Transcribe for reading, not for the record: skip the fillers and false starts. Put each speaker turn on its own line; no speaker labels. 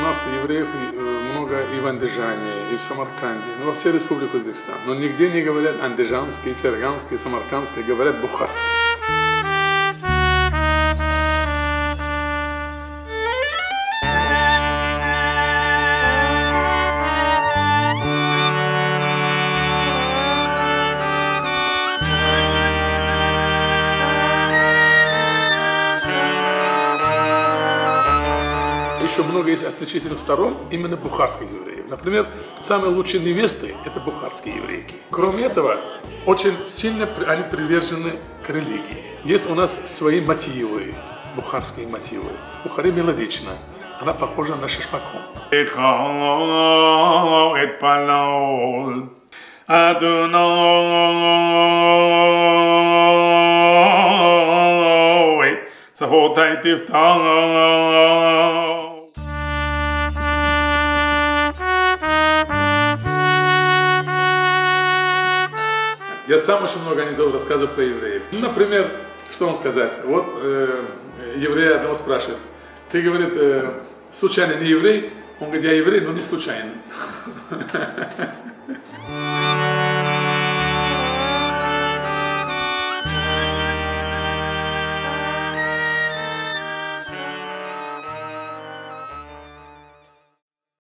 нас евреев много и в Андижане, и в Самарканде, во всей республике Узбекистан. Но нигде не говорят андижанский, ферганский, самаркандский, говорят бухарский. Еще много есть отличительных сторон именно бухарских евреев. Например, самые лучшие невесты – это бухарские еврейки. Кроме этого, очень сильно они привержены к религии. Есть у нас свои мотивы, бухарские мотивы. Бухари мелодична, она похожа на шашмакон. Я сам очень много анекдотов рассказываю про евреев. Например, что вам сказать? Вот еврей одного спрашивает, ты, говорит, случайно не еврей? Он говорит, я еврей, но не случайно.